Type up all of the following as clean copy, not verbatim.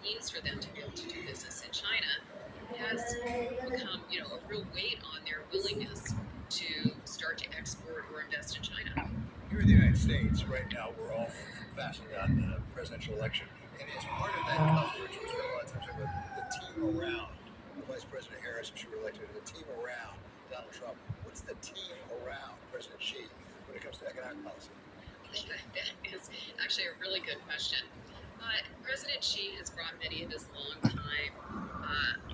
means for them to be able to do business in China has become, a real weight on their willingness to start to export or invest in China. Here in the United States, right now, we're all fastened on the presidential election. And as part of that coverage, we spent a lot of time talking about the team around Vice President Harris, if she were elected, the team around Donald Trump. What's the team around President Xi when it comes to economic policy? That is actually a really good question. President Xi has brought many of his longtime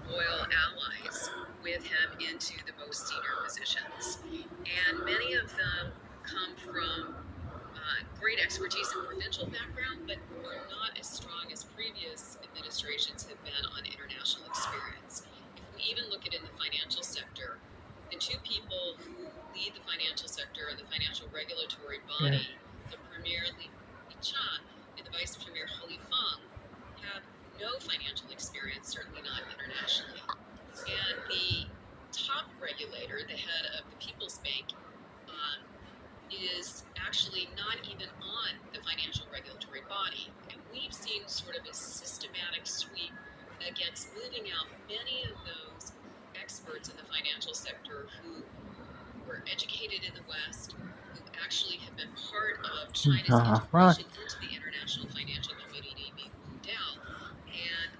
loyal allies with him into the most senior positions. And many of them come from great expertise and provincial background, but are not as strong as previous administrations have been on international experience. If we even look at it in the financial sector, the two people who lead the financial sector and the financial regulatory body, the Premier Li Qiang and the Vice Premier He Feng, have no financial experience, certainly not internationally. And the top regulator, the head of the People's Bank, is actually not even on the financial regulatory body. And we've seen sort of a systematic sweep against moving out many of those experts in the financial sector who were educated in the West, who actually have been part of China's integration into the international financial community being moved out, and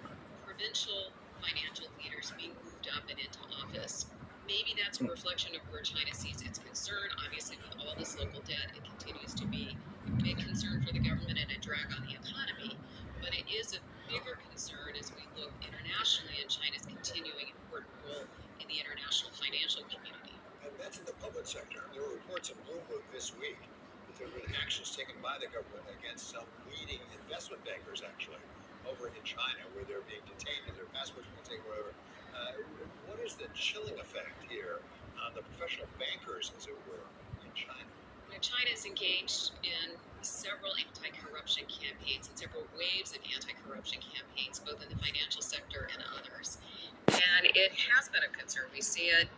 provincial financial leaders being moved up and into office. Maybe that's a reflection of where China sees its concern. Obviously, with all this local debt, it continues to be a big concern for the government and a drag on the economy. But it is a bigger concern as we look internationally in China's continuing important role in the international financial community. And that's in the public sector. There were reports in Bloomberg this week that there have been actions taken by the government against some leading investment bankers, actually, over in China, where they're being detained and their passports being taken, whatever. What is the chilling effect here on the professional bankers, as it were, in China? China is engaged in several anti-corruption campaigns and several waves of anti-corruption campaigns, both in the financial sector and others. And it has been a concern. We see it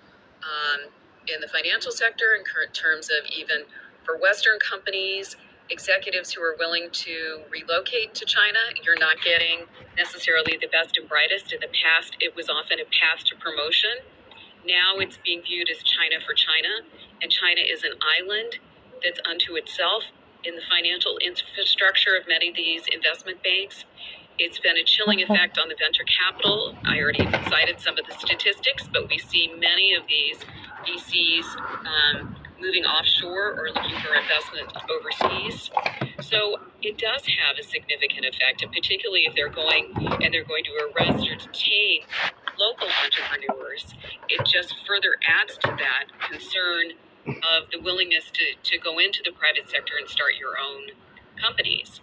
in the financial sector in terms of even for Western companies, executives who are willing to relocate to China. You're not getting necessarily the best and brightest. In the past, it was often a path to promotion. Now it's being viewed as China for China, and China is an island that's unto itself in the financial infrastructure of many of these investment banks. It's been a chilling effect on the venture capital. I already cited some of the statistics, but we see many of these VCs moving offshore or looking for investment overseas. So it does have a significant effect, and particularly if they're going to arrest or detain local entrepreneurs, it just further adds to that concern of the willingness to go into the private sector and start your own companies.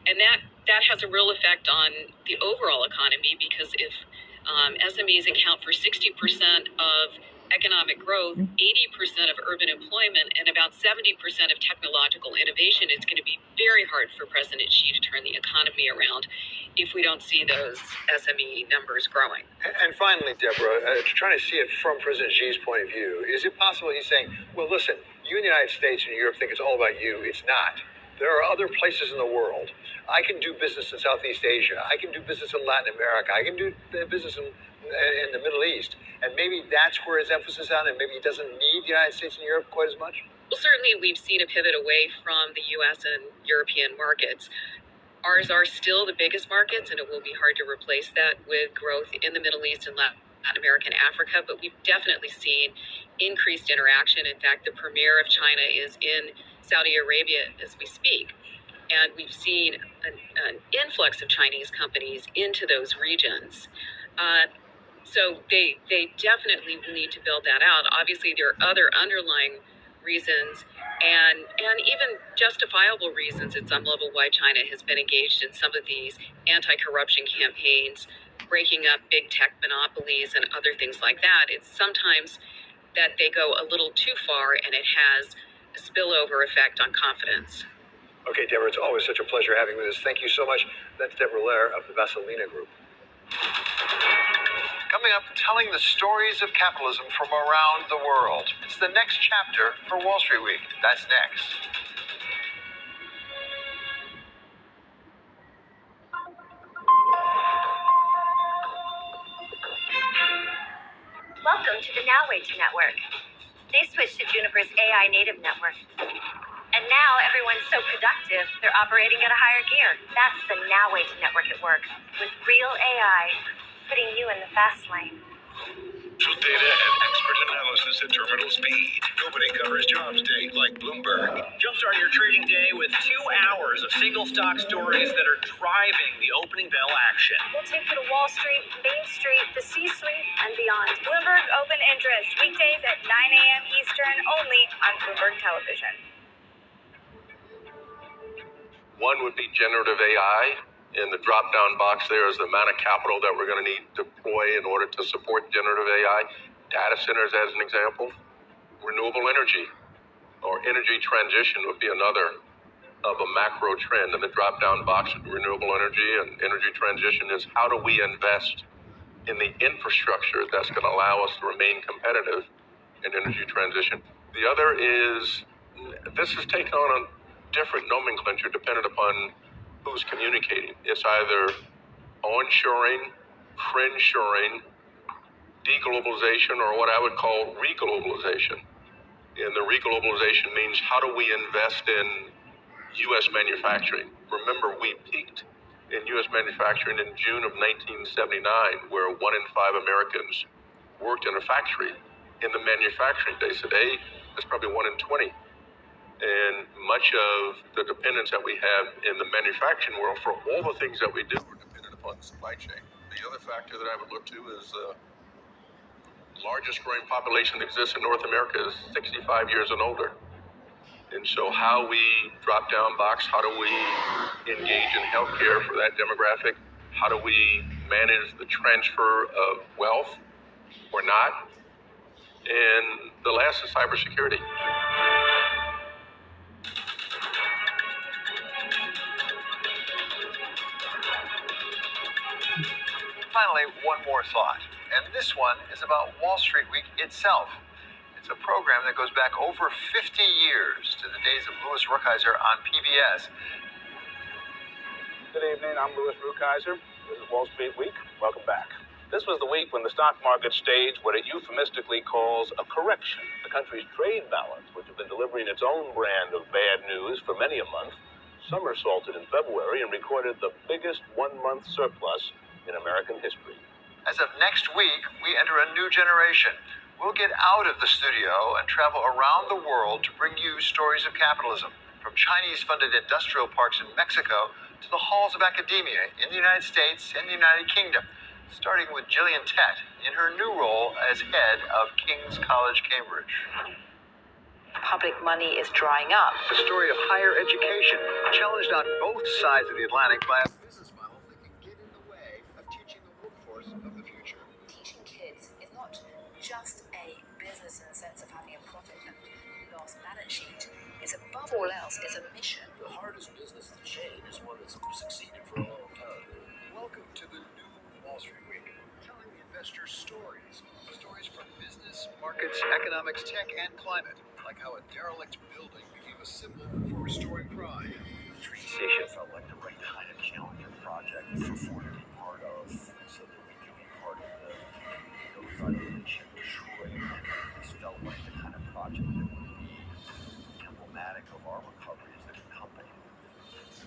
And that has a real effect on the overall economy, because if SMEs account for 60% of economic growth, 80% of urban employment, and about 70% of technological innovation, it's going to be very hard for President Xi to turn the economy around if we don't see those SME numbers growing. And finally, Deborah, trying to see it from President Xi's point of view, is it possible he's saying, well, listen, you in the United States and Europe think it's all about you. It's not. There are other places in the world. I can do business in Southeast Asia. I can do business in Latin America. I can do business in the Middle East. And maybe that's where his emphasis is on, and maybe he doesn't need the United States and Europe quite as much? Well, certainly we've seen a pivot away from the U.S. and European markets. Ours are still the biggest markets, and it will be hard to replace that with growth in the Middle East and Latin America and Africa, but we've definitely seen increased interaction. In fact, the premier of China is in Saudi Arabia as we speak, and we've seen an influx of Chinese companies into those regions. So they definitely need to build that out. Obviously, there are other underlying reasons and even justifiable reasons at some level why China has been engaged in some of these anti-corruption campaigns, breaking up big tech monopolies and other things like that. It's sometimes that they go a little too far, and it has a spillover effect on confidence. Okay, Deborah, it's always such a pleasure having you with us. Thank you so much. That's Deborah Lair of the Vasilina Group. Coming up, telling the stories of capitalism from around the world. It's the next chapter for Wall Street Week. That's next. Noway to network. They switched to Juniper's AI native network. And now everyone's so productive, they're operating at a higher gear. That's the Noway to network at work, with real AI, putting you in the fast lane. Data and expert analysis at terminal speed. Nobody covers jobs day like Bloomberg. Jumpstart your trading day with 2 hours of single stock stories that are driving the opening bell action. We'll take you to Wall Street, Main Street, the C-suite, and beyond. Bloomberg Open Interest, weekdays at 9 a.m. Eastern, only on Bloomberg Television. One would be generative AI. In the drop-down box there is the amount of capital that we're going to need to deploy in order to support generative AI. Data centers, as an example. Renewable energy or energy transition would be another of a macro trend. In the drop-down box, renewable energy and energy transition is how do we invest in the infrastructure that's going to allow us to remain competitive in energy transition. The other is, this is taken on a different nomenclature dependent upon who's communicating. It's either onshoring, friendshoring, deglobalization, or what I would call reglobalization. And the reglobalization means how do we invest in U.S. manufacturing? Remember, we peaked in U.S. manufacturing in June of 1979, where 1 in 5 Americans worked in a factory. In the manufacturing base today, it's probably 1 in 20. And much of the dependence that we have in the manufacturing world for all the things that we do are dependent upon the supply chain. The other factor that I would look to is the largest growing population that exists in North America is 65 years and older. And so how we drop down box, how do we engage in healthcare for that demographic? How do we manage the transfer of wealth or not? And the last is cybersecurity. Finally, one more thought, and this one is about Wall Street Week itself. It's a program that goes back over 50 years to the days of Louis Rukeyser on PBS. Good evening, I'm Louis Rukeyser. This is Wall Street Week. Welcome back. This was the week when the stock market staged what it euphemistically calls a correction. The country's trade balance, which had been delivering its own brand of bad news for many a month, somersaulted in February and recorded the biggest one-month surplus in American history. As of next week, we enter a new generation. We'll get out of the studio and travel around the world to bring you stories of capitalism, from Chinese-funded industrial parks in Mexico to the halls of academia in the United States and the United Kingdom, starting with Gillian Tett in her new role as head of King's College, Cambridge. Public money is drying up. The story of higher education, challenged on both sides of the Atlantic by a business model that can get in the way of teaching the workforce of the future. Teaching kids is not just a business in the sense of having a profit and loss balance sheet. It's above all else, it's a mission. The hardest business to change is one that's succeeded for a long time. Welcome to the new Wall Street Week, telling investors stories. Stories from business, markets, economics, tech, and climate. Like how a derelict building became a symbol for restoring pride. The train station felt like the right kind of challenger project for Ford to be part of, so that we could be part of the revitalization of Detroit. This felt like the kind of project that would be emblematic of our recovery as a company.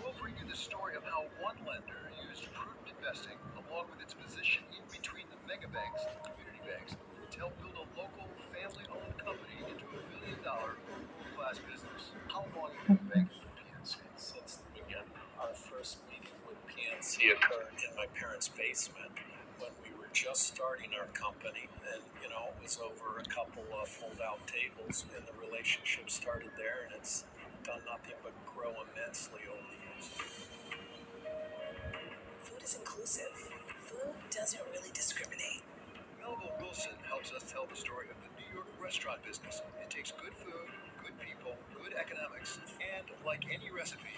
We'll bring you the story of how one lender used prudent investing, along with its position in between the mega banks and the community banks, to help build a local, family-owned company into $1 billion world-class business. How long have you been banking with PNC? Since the beginning. Our first meeting with PNC occurred in my parents' basement when we were just starting our company. And, it was over a couple of fold-out tables, and the relationship started there, and it's done nothing but grow immensely over the years. Food is inclusive. Food doesn't really discriminate. Melville Wilson helps us tell the story of the New York restaurant business. It takes good food, good people, good economics, and like any recipe,